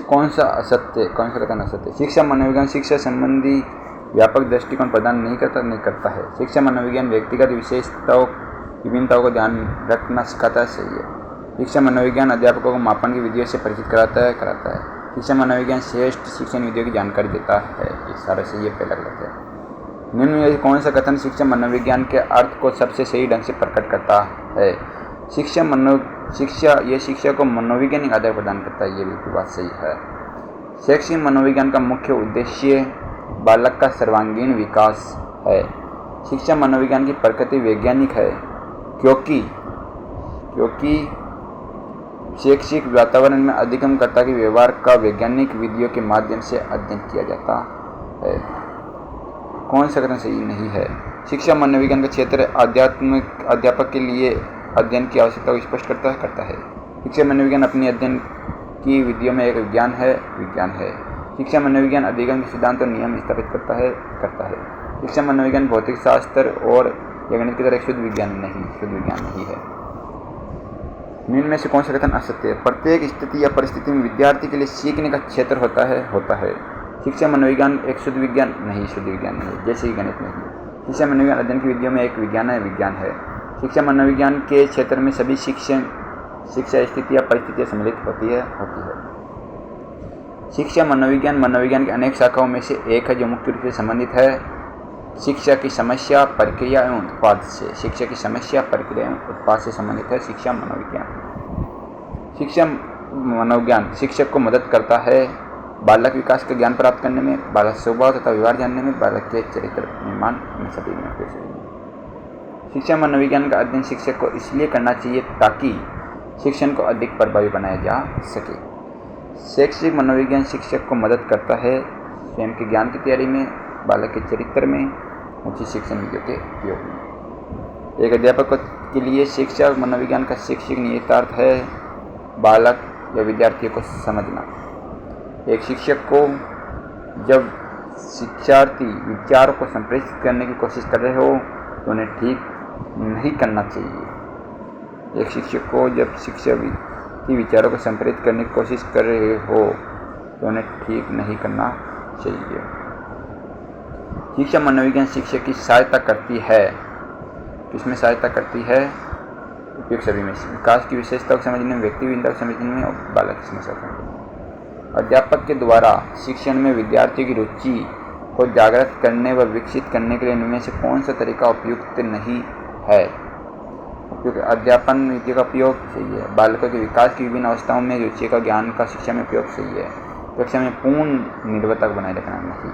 कौन सा कथन असत्य? शिक्षा मनोविज्ञान शिक्षा संबंधी व्यापक दृष्टिकोण प्रदान नहीं करता है। शिक्षा मनोविज्ञान व्यक्तिगत विशेषताओं विभिन्नताओं को ध्यान रखना सिखाता है, सही है। शिक्षा मनोविज्ञान अध्यापकों को मापन की विधियों से परिचित कराता है। शिक्षा मनोविज्ञान श्रेष्ठ शिक्षण विधियों की जानकारी देता है, ये सारा सही है, पहला गलत है। निम्न में कौन सा कथन शिक्षा मनोविज्ञान के अर्थ को सबसे सही ढंग से प्रकट करता है? शिक्षा को मनोवैज्ञानिक आधार प्रदान करता है, ये बिल्कुल बात सही है। शैक्षिक मनोविज्ञान का मुख्य उद्देश्य बालक का सर्वांगीण विकास है। शिक्षा मनोविज्ञान की प्रकृति वैज्ञानिक है क्योंकि शैक्षिक वातावरण में अधिगमकर्ता के व्यवहार का वैज्ञानिक विधियों के माध्यम से अध्ययन किया जाता है। कौन सा कथन सही नहीं है? शिक्षा मनोविज्ञान का क्षेत्र अध्यापक के लिए अध्ययन की आवश्यकता को स्पष्ट करता है। शिक्षा मनोविज्ञान अपनी अध्ययन की विधियों में एक विज्ञान है। शिक्षा मनोविज्ञान अधिगम के सिद्धांत और नियम स्थापित करता है। शिक्षा मनोविज्ञान भौतिक शास्त्र और गणित की तरह शुद्ध विज्ञान नहीं है। निम्न में से कौन सा कथन असत्य है? प्रत्येक स्थिति या परिस्थिति में विद्यार्थी के लिए सीखने का क्षेत्र होता है। शिक्षा मनोविज्ञान एक शुद्ध विज्ञान नहीं, जैसे कि गणित नहीं। शिक्षा मनोविज्ञान अध्ययन की विधियों में एक विज्ञान है। शिक्षा मनोविज्ञान के क्षेत्र में सभी शिक्षा स्थिति या परिस्थितियाँ सम्मिलित होती है। शिक्षा मनोविज्ञान की अनेक शाखाओं में से एक है जो मुख्य रूप से संबंधित है शिक्षा की समस्या, प्रक्रिया एवं उत्पाद से संबंधित है शिक्षा मनोविज्ञान शिक्षक को मदद करता है बालक विकास का ज्ञान प्राप्त करने में, बालक स्वभाव तथा व्यवहार जानने में, बालक के चरित्र निर्माण में सभी में उपयोग है। शिक्षा मनोविज्ञान का अध्ययन शिक्षक को इसलिए करना चाहिए ताकि शिक्षण को अधिक प्रभावी बनाया जा सके। शैक्षिक मनोविज्ञान शिक्षक को मदद करता है स्वयं के ज्ञान की तैयारी में, बालक के चरित्र में, उचित शिक्षण विधियों के उपयोग में। एक अध्यापक के लिए शिक्षा मनोविज्ञान का शैक्षिक निहितार्थ है बालक या विद्यार्थियों को समझना। एक शिक्षक को जब शिक्षार्थी विचारों को संप्रेषित करने की कोशिश कर रहे हो तो उन्हें ठीक नहीं करना चाहिए। एक शिक्षक को जब शिक्षार्थी विचारों को संप्रेषित करने की कोशिश कर रहे हो तो उन्हें ठीक नहीं करना चाहिए। शिक्षा मनोविज्ञान शिक्षक की सहायता करती है। किसमें सहायता करती है? उपयुक्त सभी में। विकास की विशेषता को समझने में, व्यक्ति विभिन्नता को समझने में और बालक की समस्या को समझने में। अध्यापक के द्वारा शिक्षण में विद्यार्थियों की रुचि को जागृत करने व विकसित करने के लिए इनमें से कौन सा तरीका उपयुक्त नहीं है? उपयुक्त अध्यापन विधियों का उपयोग सही है। बालकों के विकास की विभिन्न अवस्थाओं में रुचि का ज्ञान का शिक्षा में उपयोग सही है। कक्षा में पूर्ण निर्भरता को बनाए रखना नहीं,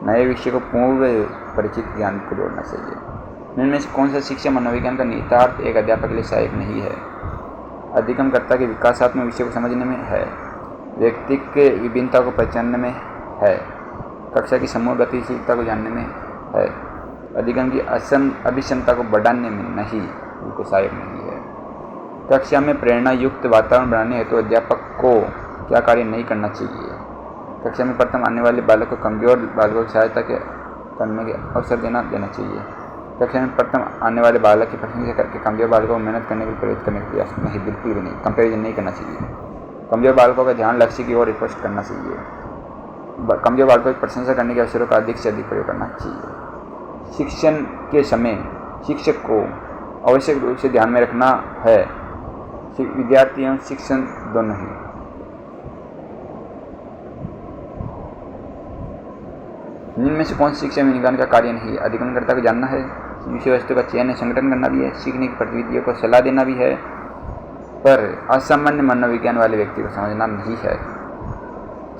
नए विषय को पूर्व परिचित ज्ञान को जोड़ना चाहिए। इनमें से कौन सा शिक्षा मनोविज्ञान का निहितार्थ एक अध्यापक के लिए सहायक नहीं है? अधिगमकर्ता के विकासात्मक विषय को समझने में है, व्यक्ति के विभिन्नता को पहचानने में है, कक्षा की समूह गतिशीलता को जानने में है, अधिगम की अभिक्षमता को बढ़ाने में नहीं, बिल्कुल सहायक नहीं है। कक्षा में प्रेरणा युक्त वातावरण बनाने हेतु अध्यापक को क्या कार्य नहीं करना चाहिए? कक्षा में प्रथम आने वाले बालक को कमजोर बालकों की सहायता करने के अवसर देना चाहिए। कक्षा में प्रथम आने वाले बालक की प्रशंसा करके कमजोर बालकों को मेहनत करने के लिए प्रेरित करने का प्रयास नहीं, बिल्कुल भी नहीं, कंपेरिजन नहीं करना चाहिए। कमजोर बालकों का ध्यान लक्ष्य की ओर स्पष्ट करना चाहिए। कमजोर बालकों की प्रशंसा करने के अवसरों का अधिक से अधिक प्रयोग करना चाहिए। शिक्षण के समय शिक्षक को आवश्यक रूप से ध्यान में रखना है विद्यार्थी एवं शिक्षण दोनों ही। इनमें से कौन सी शिक्षा विज्ञान का कार्य नहीं? अधिगमकर्ता को जानना है, विषय वस्तु का चयन है, संगठन करना भी है, सीखने की गतिविधियों को सलाह देना भी है, पर असामान्य मनोविज्ञान वाले व्यक्ति को समझना नहीं है।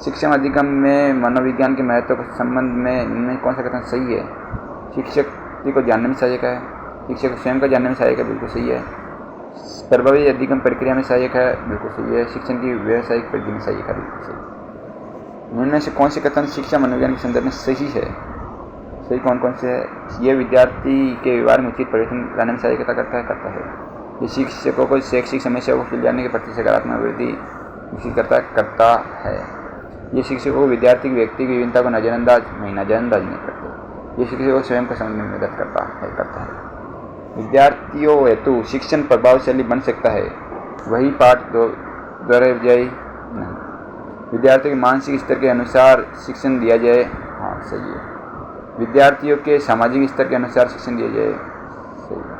शिक्षा अधिगम में मनोविज्ञान के महत्व के संबंध में इनमें कौन सा कथन सही है? शिक्षक को जानने में सहायक है, शिक्षक को स्वयं को जानने में सहायक है, बिल्कुल सही है। प्रभावी अधिगम प्रक्रिया में सहायक है, बिल्कुल सही है। शिक्षण की व्यावसायिक प्रगति में सहायक है, बिल्कुल सही। इनमें से कौन से कथन शिक्षा मनोविज्ञान के संदर्भ में सही है? सही कौन से है? ये विद्यार्थी के व्यवहार में उचित परिवर्तन लाने में सहायता करता है। ये शिक्षकों को शैक्षिक समस्याओं को सुलझाने के प्रति सकारात्मक वृद्धि विकसित करता है। ये शिक्षकों को विद्यार्थी की व्यक्ति की विभिन्नता को नजरअंदाज नहीं करते। ये शिक्षकों को स्वयं को समझने में मदद करता है। विद्यार्थियों हेतु शिक्षण प्रभावशाली बन सकता है, वही पाठ दोहराई नहीं। विद्यार्थियों के मानसिक स्तर के अनुसार शिक्षण दिया जाए। हाँ सही है। विद्यार्थियों के सामाजिक स्तर के अनुसार शिक्षण दिया जाए। सही है।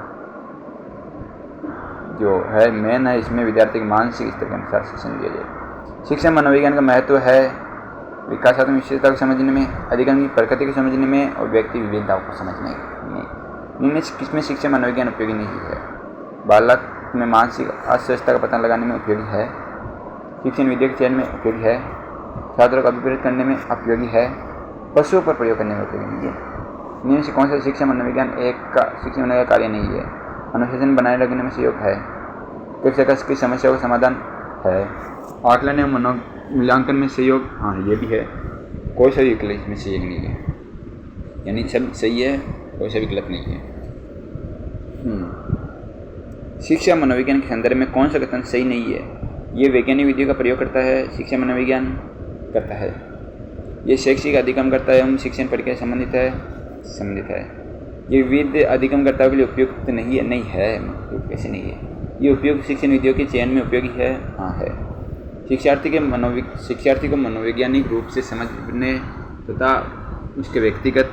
जो है मेन है इसमें विद्यार्थी के मानसिक स्तर के अनुसार शिक्षण दिया जाए। शिक्षा मनोविज्ञान का महत्व है विकासात्मक विशेषता को समझने में, अधिगम की प्रकृति को समझने में और व्यक्ति विविधताओं को समझने में। इनमें किसमें शिक्षा मनोविज्ञान उपयोगी नहीं है? बालक में मानसिक अस्वस्थता का पता लगाने में उपयोगी है, शिक्षण विधियों के चयन में उपयोगी है, छात्रों को अभिप्रेरित करने में उपयोगी है, पशुओं पर प्रयोग करने में उपयोगी नहीं है। इनमें से कौन सा शिक्षा मनोविज्ञान शिक्षा मनोविज्ञान कार्य नहीं है? अनुशासन बनाए रखने में सहयोग है, शिक्षक की समस्या का समाधान है, आकलन एवं मनोमूल्यांकन में सहयोग, हाँ ये भी है। कोई सा भी विकल्प इसमें सहयोग नहीं है, यानी सब सही है, कोई सा विकल्प नहीं है। शिक्षा मनोविज्ञान के संदर्भ में कौन सा कथन सही नहीं है? ये वैज्ञानिक विधियों का प्रयोग करता है, शिक्षा मनोविज्ञान करता है। ये शैक्षिक अधिगम करता है एवं शिक्षण प्रक्रिया संबंधित है। ये विधि अधिगमकर्ताओं के लिए उपयुक्त नहीं है। नहीं है, कैसे नहीं है? ये उपयुक्त शिक्षण विधियों के चयन में उपयोगी है। हाँ है। शिक्षार्थी को मनोवैज्ञानिक रूप से समझने तथा उसके व्यक्तिगत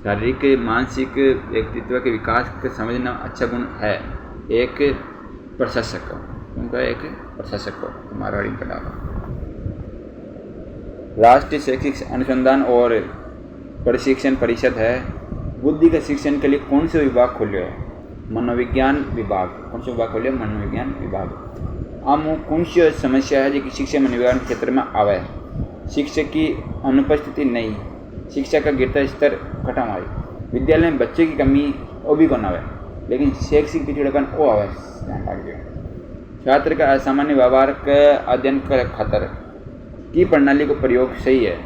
शारीरिक मानसिक व्यक्तित्व के विकास को समझना अच्छा गुण है एक प्रशासक को। उनका एक प्रशासक को मारवाड़ी का डाला। राष्ट्रीय शैक्षिक अनुसंधान और प्रशिक्षण परिषद है। बुद्धि के शिक्षण के लिए कौन से विभाग खोले है? मनोविज्ञान विभाग। कौन से विभाग खोले? मनोविज्ञान विभाग। आम कौन सी समस्या है जो कि शिक्षा मनोविज्ञान क्षेत्र में आवे? शिक्षक की अनुपस्थिति नहीं, शिक्षा का गिरता स्तर खत्म आए, विद्यालय में बच्चे की कमी वो भी कौन आवे, लेकिन शैक्षिक पिछड़ेपन वो आवे। ध्यान रखिए। छात्र का असामान्य व्यवहार का अध्ययन कर खातर की प्रणाली को प्रयोग सही है।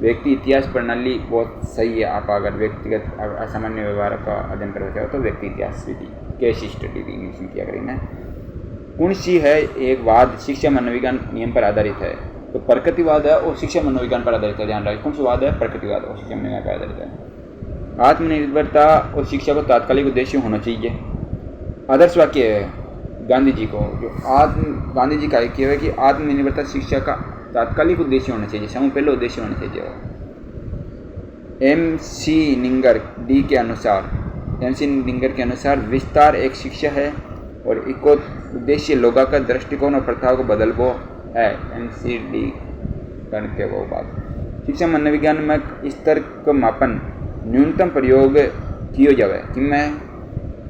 व्यक्ति इतिहास प्रणाली बहुत सही है। आप अगर व्यक्तिगत असामान्य व्यवहार का अध्ययन करना चाहो तो व्यक्ति इतिहास विधि केस स्टडी इंग्लिश में किया करेंगे। कौन सी है एक वाद शिक्षा मनोविज्ञान नियम पर आधारित है? तो प्रकृतिवाद है और शिक्षा मनोविज्ञान पर आधारित है। ध्यान रखिए। कौन सी वाद है? प्रकृतिवाद और शिक्षा मनोविज्ञान पर आधारित है। आत्मनिर्भरता और शिक्षा को तात्कालिक उद्देश्य होना चाहिए। आदर्श वाक्य है गांधी जी को, जो गांधी जी का वाक्य है कि आत्मनिर्भरता शिक्षा का तात्कालिक उद्देश्य होना चाहिए, समूह पहले उद्देश्य होना चाहिए। MC निंगर डी के अनुसार, MC निंगर के अनुसार विस्तार एक शिक्षा है और इको उद्देश्य लोगों का दृष्टिकोण और प्रथाओं को बदलबो है। MCD के वो बात। शिक्षा मनोविज्ञान में स्तर को मापन न्यूनतम प्रयोग किया जाए कि मैं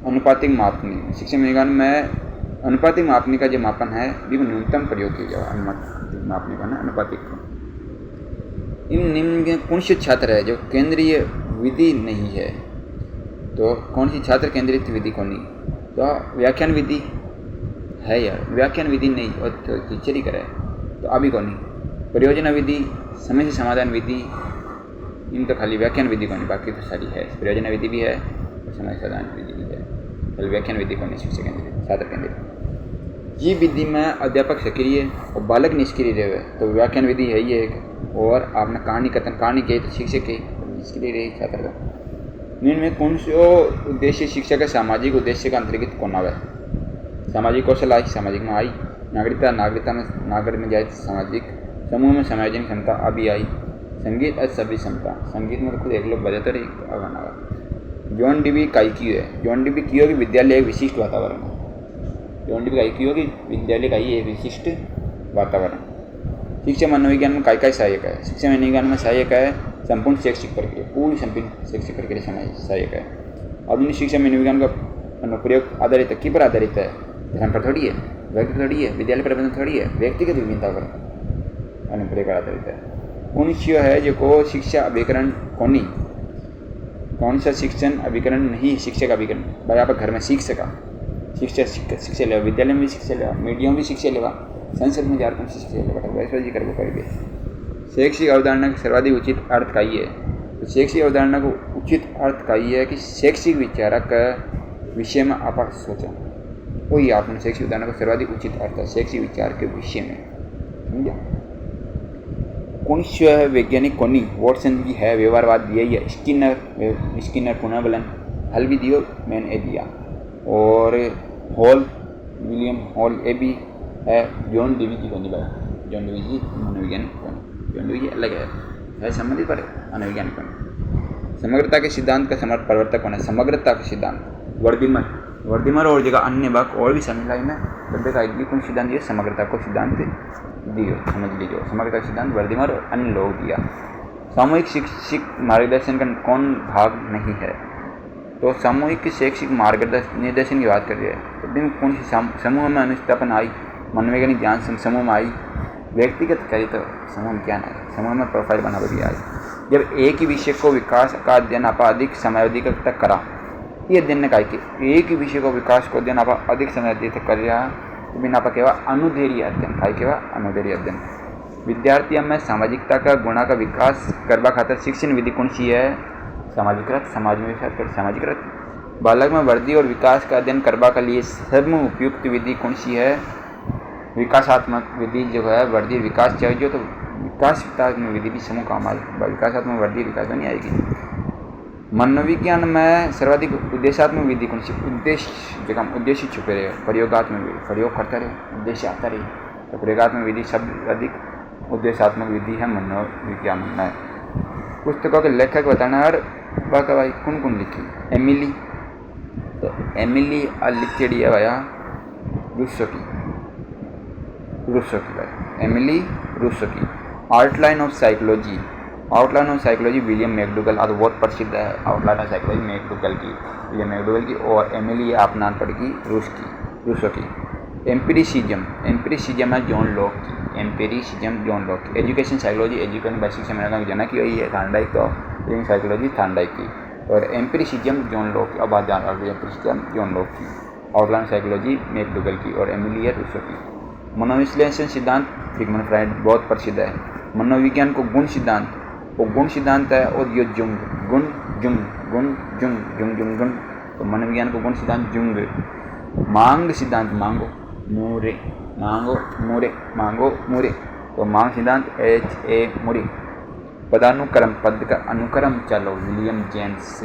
अनुपातिक मापनी। शिक्षा मनोविज्ञान में अनुपातिक मापनी का जो मापन है भी न्यूनतम प्रयोग किया जाए। अनुपातिक मापनी का ना अनुपातिक। इन निम्न के कौन से छात्र है जो केंद्रीय विधि नहीं है? तो कौन सी छात्र केंद्रित विधि कौन नहीं? तो व्याख्यान विधि है यार, व्याख्यान विधि नहीं और तो टीचर ही करे तो अभी कौन नहीं। परियोजना विधि, समय से समाधान विधि, इन तो खाली व्याख्यान विधि कौन नहीं, बाकी तो सारी है। परियोजना विधि भी है और समय समाधान विधि भी है, खाली व्याख्यान विधि कौन नहीं। शिक्षक केंद्रित, छात्र केंद्रित। ये विधि में अध्यापक सक्रिय और बालक निष्क्रिय रहे, तो व्याख्यान विधि है ये एक। और आपने कहानी कही तो शिक्षक के निष्क्रिय रहे छात्र का। इनमें कौन से उद्देश्य शिक्षा का सामाजिक उद्देश्य का अंतर्गत कौन आवे? सामाजिक कौशल आई, सामाजिक में आई। नागरिकता में नागरिक में जाए, सामाजिक समूह में समायोजन क्षमता अभी आई। संगीत सभी क्षमता, संगीत में तो खुद एक लोग बजाते रहे अगन आवा। जॉन डीवी का IQ है। जॉन डीवी की होगी विद्यालय एक विशिष्ट वातावरण है। जॉन डीवी का IQ होगी विद्यालय का ये विशिष्ट वातावरण। शिक्षा मनोविज्ञान में काय सहायक है? शिक्षा मनोविज्ञान में सहायक है संपूर्ण शैक्षिक प्रक्रिया, पूरी संपूर्ण शैक्षिक प्रक्रिया सहायक है। आधुनिक शिक्षा मनोविज्ञान का अनुप्रयोग आधारित है, की पर आधारित है? धर्म पर थोड़ी है, व्यक्ति थोड़ी है, विद्यालय प्रबंधन थोड़ी है, व्यक्तिगत विभिन्नता पर अनुप्रयोग आधारित है। कौन सी है जो को शिक्षा अभिकरण कौन कौन सा शिक्षण अभिकरण नहीं? शिक्षा का अभिकरण भाई आप घर में सीख सका, शिक्षा लेवा, विद्यालय में भी शिक्षा लेवा, मीडिया में भी शिक्षा लेवा, संसद में जाकर शिक्षा लेवा, वैसे जी कर करेंगे। शैक्षिक अवधारणा का सर्वाधिक उचित अर्थ का ये है। तो शैक्षिक अवधारणा को उचित अर्थ का ये है कि शैक्षिक विचारक विषय में आप सोचा, वही आपने शैक्षिक अवधारणा का सर्वाधिक उचित अर्थ है शैक्षिक विचार के विषय में। समझा? कौन सा है वैज्ञानिक कौन? वॉटसन की है, व्यवहारवाद यही है। स्किनर पुनर्बलन हल भी दियो, मैंने दिया। और हॉल, विलियम हॉल ये भी है। जॉन डीवी की कौन? जॉन ड्यूई मनोवैज्ञानिक कौन है? जॉन ड्यूई अलग है संबंधित पर मनोवैज्ञानिक कौन है? समग्रता के सिद्धांत का समर्थ प्रवर्तक कौन है? समग्रता का सिद्धांत वर्दिमर और जगह अन्य बात और भी शामिल है में तब का कौन सिद्धांत दिया? समग्रता को सिद्धांत दियो, समझ लीजिए। समग्रता का सिद्धांत वर्दिमर और अन्य लोग दिया। सामूहिक शैक्षिक मार्गदर्शन का कौन भाग नहीं है? तो सामूहिक शैक्षिक निर्देशन की बात कर रही है। तो कौन सी समूह में अनुस्थापन आई? मनोवैज्ञानिक ज्ञान समूह में आई। व्यक्तिगत करी तो समूह में क्या ना है? समूह में प्रोफाइल बना भी आई। जब एक ही विषय को विकास का अध्ययन आप अधिक समयावधि तक करा, ये अध्ययन ने कहा कि एक ही विषय को विकास को अध्ययन आप अधिक समयावधि तक कर रहा तो बिना आप केवल अनुधैर्य अध्ययन काय केवल अनुधैर्य अध्ययन। विद्यार्थियों में सामाजिकता का गुणा का विकास करवा खातर शिक्षण विधि कौन सी है? सामाजिकृत, समाज में सामाजिकृत। बालक में वृद्धि और विकास का अध्ययन करवा के लिए सर्व उपयुक्त विधि कौन सी है? विकासात्मक विधि जो है, वृद्धि विकास चाहिए तो विकासात्मक विधि भी समूह काम आए। विकासात्मक वृद्धि विकास तो नहीं आएगी। मनोविज्ञान में सर्वाधिक उद्देश्यात्मक विधि कौन सी? उद्देश्य जगह उद्देश्य छुपे रहे, प्रयोगात्मक विधि प्रयोग करता रहे, उद्देश्य आता रहे, तो प्रयोगात्मक विधि सब अधिक उद्देश्यात्मक विधि है मनोविज्ञान में। पुस्तकों के लेखक बताना और बाका भाई कौन लिखी? एमिली, तो एमिली लिखी है भैया रूसो की भाई, एमिली रूसो की। Outline of psychology William McDougall, आज बहुत प्रसिद्ध है outline of psychology William McDougall की। और एमिली आप नाम पड़ेगी रूसो की। एम्पिरिसिज्म है जॉन लॉक की। एजुकेशन बेसिक से मैंने जना की हुई है थार्नडाइक, तो लिविंग साइकोलॉजी थार्नडाइक की। और एम्पिरिसिज्म जॉन लॉक की, अब बात जान रही है एम्पिरिसिज्म जॉन लॉक की। आउटलाइन साइकोलॉजी मैकडूगल की और एमिली रूसो की। मनोविश्लेषण सिद्धांत सिगमंड फ्राइड बहुत प्रसिद्ध है। मनोविज्ञान को गुण सिद्धांत है और ये जुंग तो मनोविज्ञान को गुण सिद्धांत जुंग। मांग सिद्धांत मांगो मूरे तो मांग सिद्धांत HA मूरे। पदानुक्रम, पद का अनुक्रम चलो William James.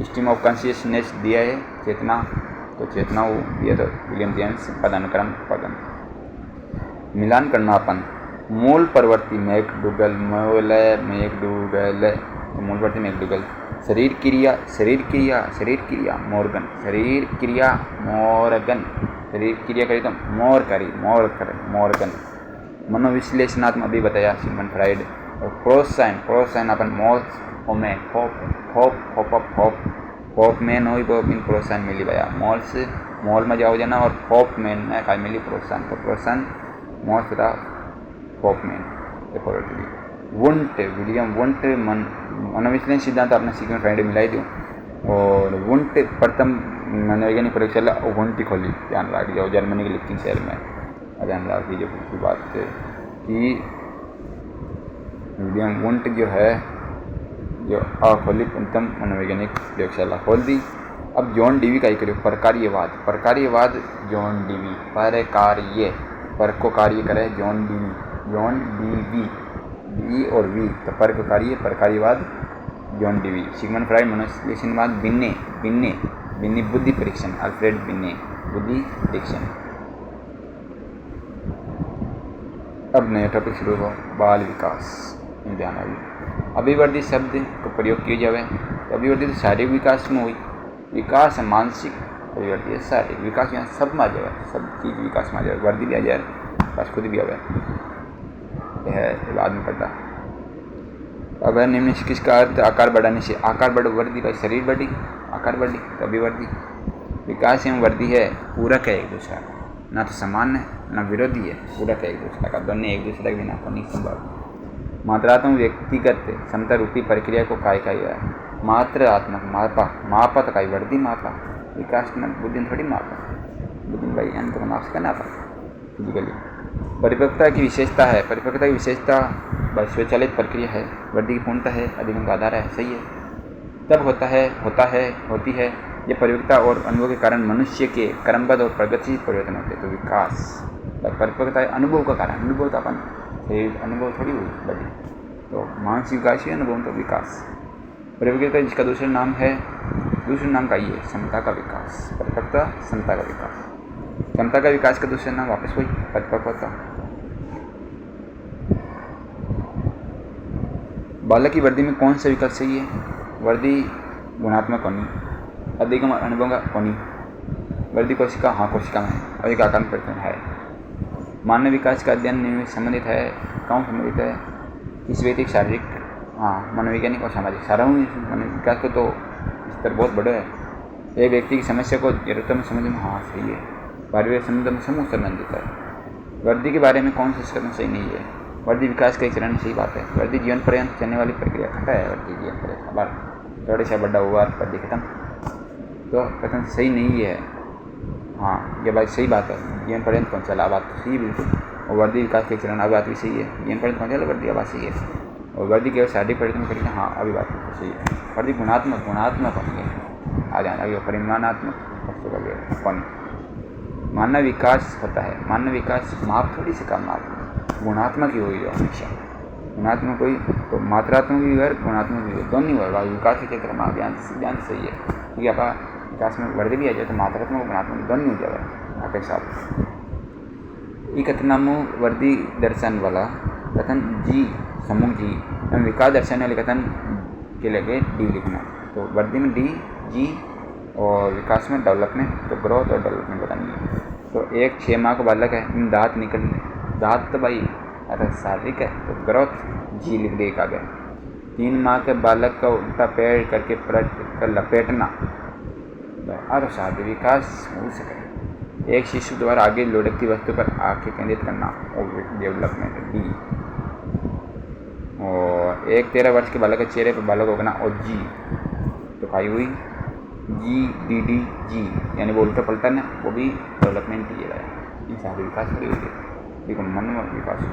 Stream of consciousness दिया है चेतना, तो चेतना वो दिया तो विलियम जेम्स। पदानुक्रम पदन मिलान करना अपन मूल प्रवृत्ति मैकडूगल, तो मूल प्रवृत्ति मैकडूगल। शरीर क्रिया मॉर्गन। शरीर क्रिया करी तो मॉर्गन। मनोविश्लेषणात्मक अभी बताया सिगमंड फ्राइड। और प्रोसाइन अपन होप में नोई बिन प्रोत्साहन मिली भैया मॉल में जाओ जाना। और होप में का मिली प्रोत्साहन, तो प्रोत्साहन मॉल था होप में। विलियम वुंट मनोविश्लेषण सिद्धांत अपने सिगमंड फ्राइड मिलाई दूँ। और वुंट प्रथम मनोवैज्ञानिक प्रयोगशाला वुंट खोली, ध्यान रख जाओ, जर्मनी के लिखिंग शहर में। ध्यान रख दीजिए की बात कि विलियम वुंट जो है जो खोली प्रथम मनोवैज्ञानिक प्रयोगशाला खोल दी। अब जॉन डीवी का ही करियो प्रकार्यवाद जॉन डीवी पर को कार्य करे जॉन डीवी डी और वी, तो पर को कार्य प्रकार्यवाद जॉन डीवी। सिगमंड फ्राइड मनोविश्लेषणवाद बिन्ने बुद्धि परीक्षण अल्फ्रेड बिन्ने बुद्धि परीक्षण। अब नया टॉपिक शुरू हो, बाल विकास। ध्यान अभिवृद्धि शब्द को प्रयोग किया जाए तो अभिवृद्धि तो शारीरिक विकास में हुई। विकास मानसिक अभिवृद्धि है, शारीरिक विकास यहाँ सब में आ जाए, सब चीज़ विकास में आ जाए। वर्दी भी आ जाए, विकास खुद भी आवे, यह बाद में पड़ता। अब है निम्न किसका अर्थ? आकार बढ़ाने से। आकार बढ़ो वर्दी भाई, शरीर बढ़ी आकार बढ़ी तो अभिवृद्धि। विकास एवं वृद्धि है पूरक है एक दूसरा का, ना तो समान है ना विरोधी है, पूरक है एक दूसरा का, दोनों एक दूसरे के बिना नहीं संभव। मात्रात्मक व्यक्तिगत समता रूपी प्रक्रिया को काय है? मात्रात्मक मापा तो काय वृद्धि मापा, विकास में बुद्धि थोड़ी मापा, बुद्धि भाई अंत को माप सकना पा फिजिकली। परिपक्वता की विशेषता है, परिपक्वता की विशेषता स्वचालित प्रक्रिया है, वृद्धि की पूर्णता है, अधिगम का आधार है, सही है। तब होती है ये परिपक्वता और अनुभव के कारण मनुष्य के क्रमबद्ध और प्रगतिशील परिवर्तन होते हैं। तो विकास परिपक्वता अनुभव का कारण, अनुभव तो अपन अनुभव थोड़ी हुई बड़ी, तो मानसिक विकास ही अनुभव तो विकास। परिपक्वता जिसका दूसरा नाम का ये समता का विकास, परिपक्वता समता का विकास। क्षमता का विकास का दूसरा नाम वापस वही परिपक्वता। बालक की वृद्धि में कौन सा विकल्प सही है? वृद्धि गुणात्मक होनी, अधिगम अनुभव होनी, वृद्धि कोशिका, हाँ कोशिका में अधिक आकार परिवर्तन है। मानव विकास का अध्ययन में संबंधित है, कौन संबंधित है? किस व्यक्ति शारीरिक, हाँ मनोवैज्ञानिक और सामाजिक। सार्वभौमिक मानव विकास को तो स्तर बहुत बड़ा है। एक व्यक्ति की समस्या को जरूरतों में समझना, हाँ सही है। पारिवारिक संबंध में समूह संबंधित है। वृद्धि के बारे में कौन सा कथन सही नहीं है? वृद्धि विकास का एक चरण, सही बात है। वृद्धि जीवन पर्यंत चलने वाली प्रक्रिया, खटा है वृद्धि जीवन पर्यंत। अब थोड़े से बड़ा हुआ वृद्धि खत्म, तो कथन सही नहीं है। हाँ ये बात सही बात है, जीवन पर्यंत कौन चला, बात तो सही बिल्कुल। और वृद्धि विकास के चरण, अब बात भी सही है। जीवन पर्यंत कौन चला, वृद्धि बात सही है। और वृद्धि केवल शारीरिक परिवर्तन करेगी, हाँ अभी बात तो सही है। वृद्धि गुणात्मक होनी है, आ जाना अभी परिमाणात्मक कौन। मानव विकास होता है, मानव विकास माप थोड़ी से कम माप, गुणात्मक ही होगी हमेशा। गुणात्मक कोई तो मात्रात्मक भी है, गुणात्मक भी है, दोनों ही होगा। विकास के क्षेत्र में ज्ञान सही है, क्योंकि आप विकास में वृद्धि भी आ जाए तो मात्रात्मक और गुणात्मक दोनों हो जाएगा आपके साथ। ये कथनामो वृद्धि दर्शन वाला कथन जी समूह जी, विकास दर्शन वाले कथन के लगे डी लिखना। तो वृद्धि में डी जी और विकास में डेवलपमेंट, तो ग्रोथ और डेवलपमेंट बतानी है। तो एक 6 माह का बालक है, दांत निकल, दांत तो भाई अगर शारीरिक है तो ग्रोथ जी लिख दे आगे। 3 माह के बालक का उल्टा पैर करके पलट कर लपेटना और शारीरिक विकास हो सके। एक शिशु द्वारा आगे लुढ़कती वस्तु पर आंखें केंद्रित करना और डेवलपमेंट डी। और एक 13 वर्ष के बालक के चेहरे पर बालक होना और जी, तो खाई हुई जी डी डी जी, यानी वो उल्टा पलटा ना, वो भी डेवलपमेंट दिए गया है। इन शारीरिक विकास हो रही है, देखो मन विकास हो।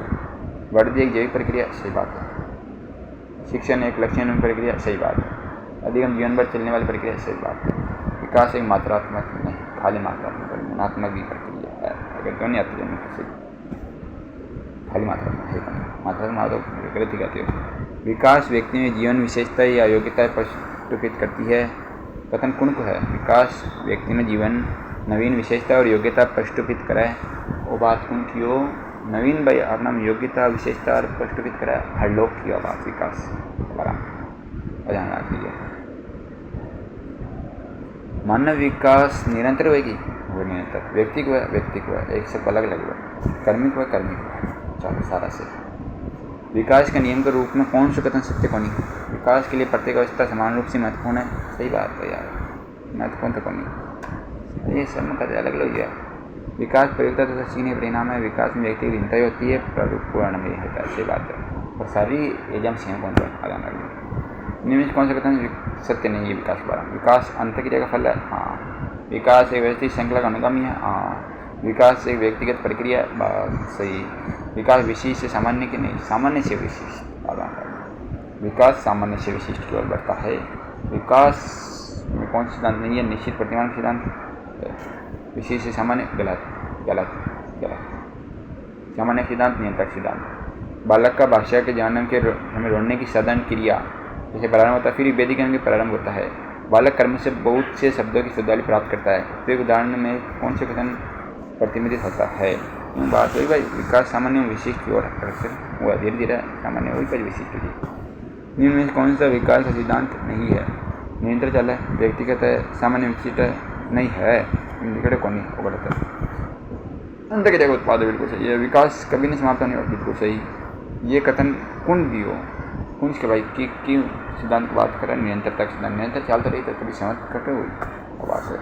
वृद्धि एक जैविक प्रक्रिया, सही बात है। शिक्षण एक लक्षण प्रक्रिया, सही बात है। अधिगम जीवन भर चलने वाली प्रक्रिया, सही बात है। विकास एक मात्रात्मक नहीं, खाली मात्रात्मक और गुणात्मक भी प्रक्रिया है। अगर क्यों नहीं आती है सही, खाली मात्रात्मक है, मात्रात्मक गलती करती हो। विकास व्यक्ति में जीवन विशेषता या योग्यता प्रस्तुत करती है, कथन कुण को है। विकास व्यक्ति में जीवन नवीन विशेषता और योग्यता प्रस्तुत कराए, वो बात कुण की हो। नवीन भाई अपना योग्यता विशेषता और प्रस्तुत कराए, हर लोग की बात विकास बड़ा ध्यान रख लीजिए। मानव विकास निरंतर होगी, वो निरंतर। व्यक्ति को है, एक सब अलग अलग हुआ। कर्मी को है, चलो सारा से। विकास के नियम के रूप में कौन सा कथन सत्य कौन? विकास के लिए प्रत्येक अवस्था समान रूप से महत्वपूर्ण है, सही बात है यार, महत्वपूर्ण तो कौन, ये सब कथन अलग अलग है। विकास प्रयोगता तथा सीखने परिणाम है। विकास में व्यक्ति की भिन्नताएं होती है, पूर्ण में होता है, सही बात है। और सारी एग्जाम सेम कौन सा आदान नियमित कौन सा कथन सत्य नहीं है? विकास द्वारा विकास अंत क्रिया का फल है, हाँ। विकास एक व्यवस्थित श्रृंखला का अनुगामी है, हाँ। विकास एक व्यक्तिगत प्रक्रिया, बात सही। विकास विशिष्ट से सामान्य की नहीं, सामान्य से विशिष्ट आदान। विकास सामान्य से विशिष्ट की ओर बढ़ता है। विकास में कौन सा सिद्धांत नहीं है? निश्चित प्रतिमान सिद्धांत। विशिष्ट से सामान्य, गलत। सामान्य सिद्धांत नियंत्रक सिद्धांत। बालक का भाषा के जन्म के हमें रोने की साधारण क्रिया जैसे प्रारंभ होता है, फिर वैदिक के प्रारंभ होता है। बालक कर्म से बहुत से शब्दों की शब्दावली प्राप्त करता है। तो एक उदाहरण में कौन से कथन प्रतिनिधित होता है? बात वही भाई, विकास सामान्य विशिष्ट की ओर हुआ, धीरे धीरे सामान्य वही पर विशिष्ट होगी। निम्न में कौन सा विकास का सिद्धांत नहीं है? नियंत्रण चल है, व्यक्तिगत है, सामान्य विशिष्ट नहीं है, निकट कौन नहीं गलत है। अंत की जगह उत्पाद बिल्कुल सही है। विकास कभी नहीं समाप्त होने वाला, बिल्कुल सही। ये कथन कुंज भी हो, कुंज के भाई की सिद्धांत की बात करें, नियंत्रण तक सिद्धांत, नियंत्रण चलता रही तो कभी समझ कटे हुई बात है।